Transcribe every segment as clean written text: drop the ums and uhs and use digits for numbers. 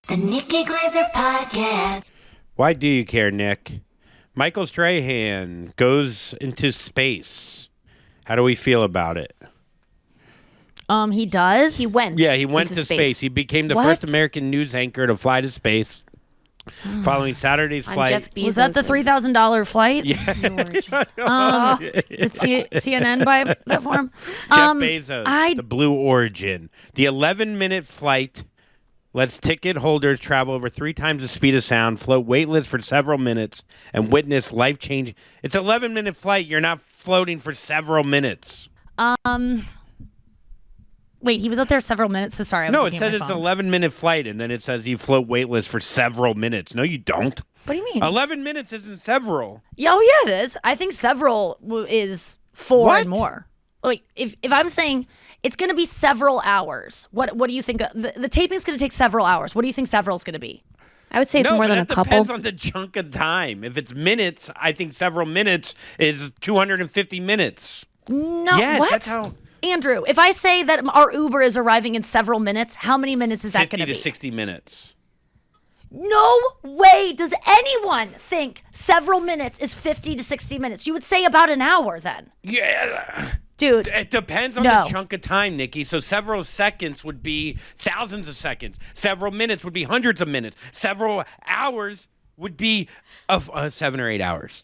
The Nikki Glaser Podcast. Why do you care, Nick? Michael Strahan goes into space. How do we feel about it? He does? He went. Yeah, he went into to space. He became the first American news anchor to fly to space. Following Saturday's On flight. Jeff Was that the Bezos's. $3,000 flight? Yeah. It's CNN by that form? Jeff Bezos, the Blue Origin. The 11-minute flight lets ticket holders travel over 3 times the speed of sound, float weightless for several minutes, and witness life-changing. It's an 11-minute flight. You're not floating for several minutes. Wait, he was out there several minutes. So sorry. No, it says it's an 11-minute flight, and then it says you float weightless for several minutes. No, you don't. What do you mean? 11 minutes isn't several. Oh, yeah, it is. I think several is 4 What? and more. Like, if I'm saying it's going to be several hours, what do you think? The taping's going to take several hours. What do you think several's going to be? I would say it's No, more but than a that couple. depends on the chunk of time. If it's minutes, I think several minutes is 250 minutes. No, Yes, what? that's how- Andrew, if I say that our Uber is arriving in several minutes, how many minutes is that 50 going to be? 60 minutes. No way does anyone think several minutes is 50 to 60 minutes. You would say about an hour then. Yeah. Dude, It depends on No. the chunk of time, Nikki. So several seconds would be thousands of seconds. Several minutes would be hundreds of minutes. Several hours would be 7 or 8 hours.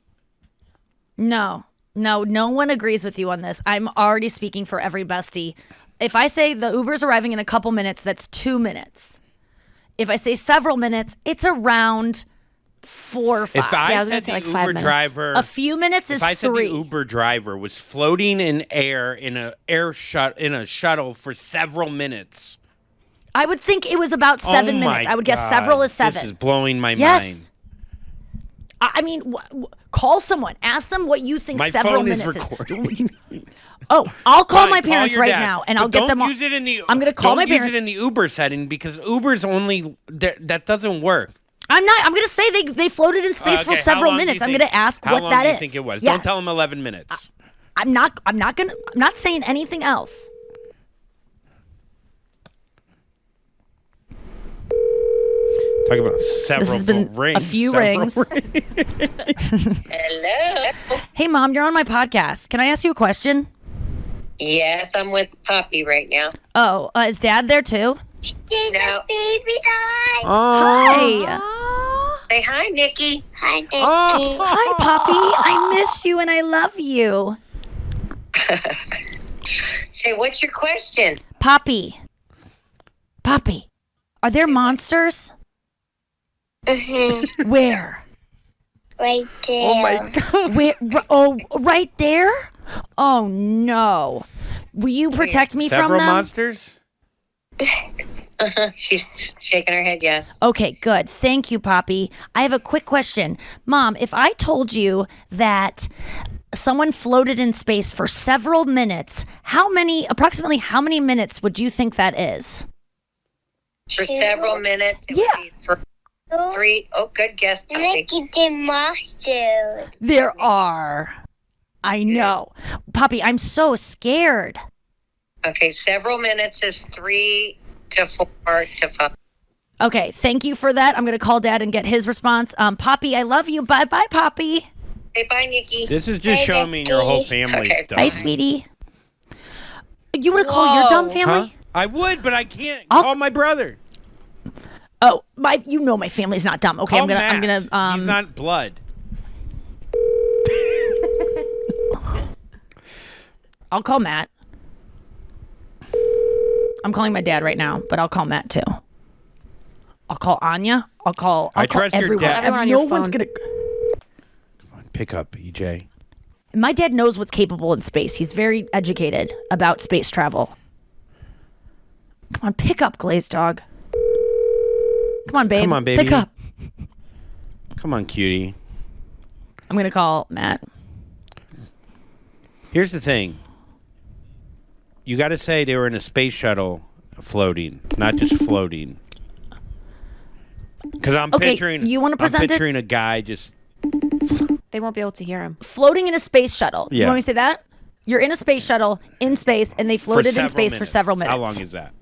no one agrees with you on this. I'm already speaking for every bestie. If I say the Uber's arriving in a couple minutes, that's 2 minutes. If I say several minutes, it's around 4 or 5. If I Yeah, I was gonna said say the like 5 Uber minutes. driver, A few minutes is if I said 3. the Uber driver was floating in air in a shuttle for several minutes. I would think it was about 7 Oh my minutes. I would guess God, several is 7. This is blowing my Yes. mind. I mean, call someone. Ask them what you think My several phone is minutes recording. Oh, I'll call Fine, my parents your right dad. now, and But I'll get don't them. Use it in the, I'm going to call my Don't use parents. it in the Uber setting because Uber's only that doesn't work. I'm not. I'm going to say they floated in space for Okay, how several long do you minutes. I'm think- going to ask how what long that do you is. think it was? Yes. Don't tell them 11 minutes. I'm not saying anything else. Talk about several This has been rings. a few several rings. Hello. Hey, Mom, you're on my podcast. Can I ask you a question? Yes, I'm with Poppy right now. Oh, is Dad there too? No. Baby doll. Hi. Say hi, Nikki. Hi, Nikki. Hi, Poppy. I miss you and I love you. Say, what's your question? Poppy, are there monsters? Mhm. Where? Right there. Oh my God. Where? Oh, right there? Oh no! Will you protect me Several from them? monsters? She's shaking her head, yes. Okay, good. Thank you, Poppy. I have a quick question. Mom, if I told you that someone floated in space for several minutes, approximately how many minutes would you think that is? For several minutes. It Yeah. would be three. Oh, good guess, Poppy. Nikki the monster. There are. I know. Poppy, I'm so scared. Okay, several minutes is 3 to 4 to 5. Okay, thank you for that. I'm going to call Dad and get his response. Poppy, I love you. Bye-bye, Poppy. Say bye, Nikki. This is just showing me your whole family's Okay. done. Bye, sweetie. You want to call your dumb family? Huh? I would, but I can't I'll- call my brother. Oh, you know my family's not dumb. Okay, Call I'm gonna Matt. He's not blood. I'll call Matt. I'm calling my dad right now, but I'll call Matt too. I'll call Anya. I'll call I trust your everyone. dad. Everyone on No your one's phone. gonna. Come on, pick up, EJ. My dad knows what's capable in space. He's very educated about space travel. Come on, pick up, Glazed Dog. Come on, babe. Come on, baby. Pick up. Come on, cutie. I'm gonna call Matt. Here's the thing. You got to say they were in a space shuttle floating, not just floating. Because I'm Okay, picturing. you wanna present I'm it? picturing a guy just. They won't be able to hear him. Floating in a space shuttle. You Yeah. want me to say that? You're in a space shuttle in space, and they floated in space for several minutes. How long is that?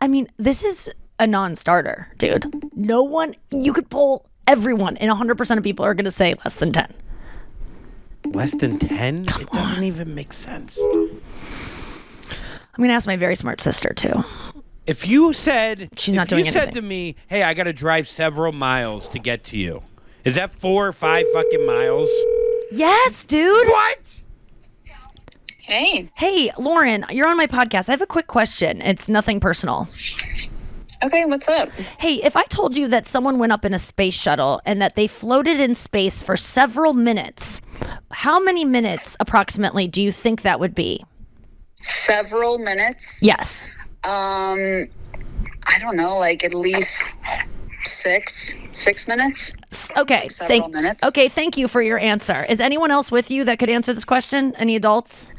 I mean, this is a non-starter, dude. No one, you could poll everyone, and 100% of people are going to say less than 10. Less than 10? It doesn't even make sense. I'm going to ask my very smart sister, too. If you said, She's not doing said anything. to me, hey, I got to drive several miles to get to you, is that 4 or 5 fucking miles? Yes, dude. What? Hey, Lauren, you're on my podcast. I have a quick question. It's nothing personal. Okay, what's up? Hey, if I told you that someone went up in a space shuttle and that they floated in space for several minutes, how many minutes approximately do you think that would be? Several minutes? Yes. I don't know, like at least 6 minutes? Okay. Several minutes. Okay, thank you for your answer. Is anyone else with you that could answer this question? Any adults?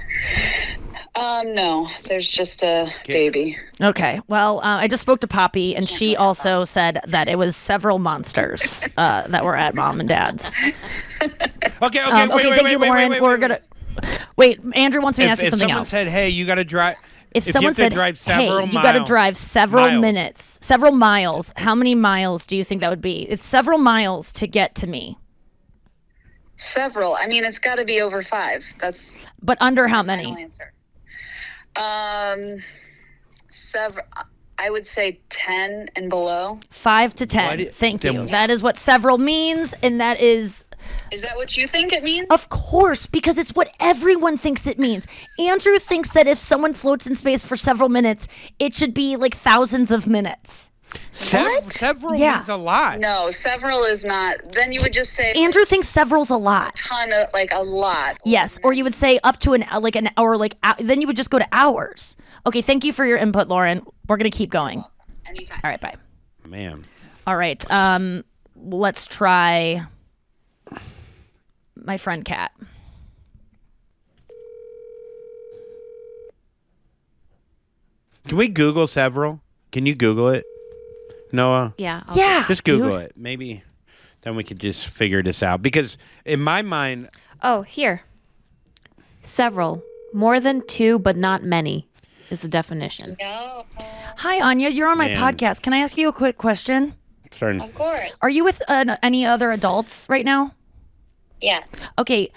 No, there's just a baby. Okay. Well, I just spoke to Poppy, and she also said that it was several monsters that were at mom and dad's. Okay, Thank you, Lauren. We're gonna wait. Andrew wants me to ask you something else. If someone said, "Hey, you got to drive," If someone said, "Hey, you got to drive several minutes, several miles," how many miles do you think that would be? It's several miles to get to me. Several. I mean, it's got to be over 5. That's But under how my final many? answer. Several. I would say 10 and below. 5 to 10. Thank you. That is what several means, and that is. Is that what you think it means? Of course, because it's what everyone thinks it means. Andrew thinks that if someone floats in space for several minutes, it should be like thousands of minutes. Several means a lot. No, several is not. Then you would just say Andrew thinks several's a lot. ton of, like a lot. Yes, or you would say up to an hour, then you would just go to hours. Okay, thank you for your input, Lauren. We're gonna keep going. Anytime. All right, bye. Man. All right, let's try my friend Kat. Can we Google several? Can you Google it, Noah? Yeah. Yeah, Just Google dude. it. Maybe then we could just figure this out. Because in my mind, Oh, here. Several. More than 2, but not many is the definition. No, Hi, Anya. You're on my Man. podcast. Can I ask you a quick question? starting. of course. Are you with any other adults right now? Yes. Okay.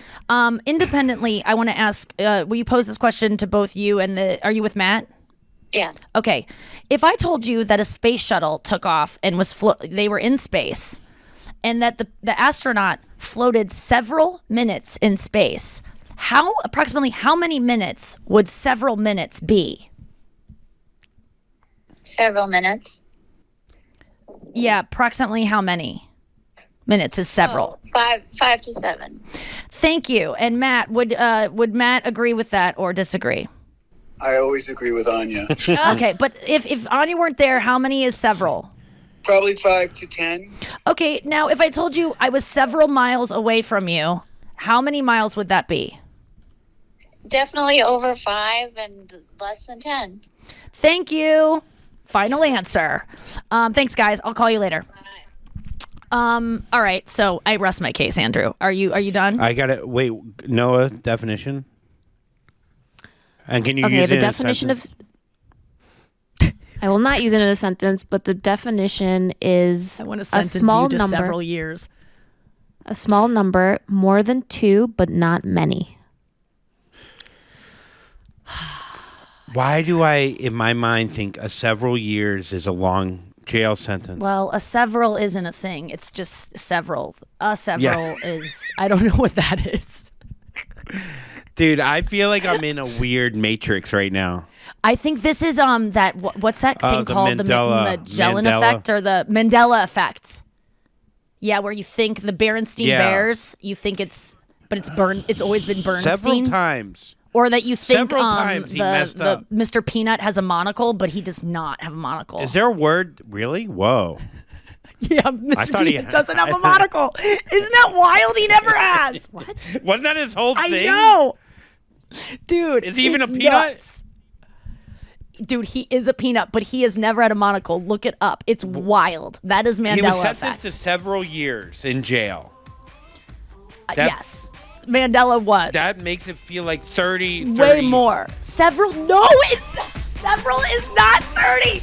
Independently, I want to ask. Will you pose this question to both you and Are you with Matt? Yes. Okay. If I told you that a space shuttle took off and they were in space, and that the astronaut floated several minutes in space, approximately how many minutes would several minutes be? Several minutes. Yeah, approximately how many minutes is several? 5 to 7. Thank you. And Matt, would Matt agree with that or disagree? I always agree with Anya. Okay, but if Anya weren't there, how many is several? Probably 5 to 10. Okay, now if I told you I was several miles away from you, how many miles would that be? Definitely over 5 and less than 10. Thank you. Final answer. Thanks, guys. I'll call you later. All right, so I rest my case, Andrew. Are you done? I got it. Wait, Noah, definition? And can you Okay, use the it in a definition sentence? of. I will not use it in a sentence, but the definition is I want to a sentence small you to number. several years. A small number, more than 2, but not many. Why do I, in my mind, think a several years is a long jail sentence? Well, a several isn't a thing. It's just several. A several is, I don't know what that is. Dude, I feel like I'm in a weird matrix right now. I think this is what's that thing the called? Mandela- the Magellan Mandela. effect or the Mandela effect. Yeah, where you think the Berenstein Bears, you think it's always been Bernstein. Several times. Or that you think Several times he messed up. Mr. Peanut has a monocle, but he does not have a monocle. Is there a word? Really? Whoa. Yeah, Mr. thought he Peanut had- doesn't have a monocle. Isn't that wild? He never has. What? Wasn't that his whole I thing? know. Dude. Is he even it's a peanut? nuts. Dude, he is a peanut, but he has never had a monocle. Look it up. It's wild. That is Mandela He was effect. sentenced to several years in jail. Yes. Mandela was. That makes it feel like 30. Way more. Several is not 30.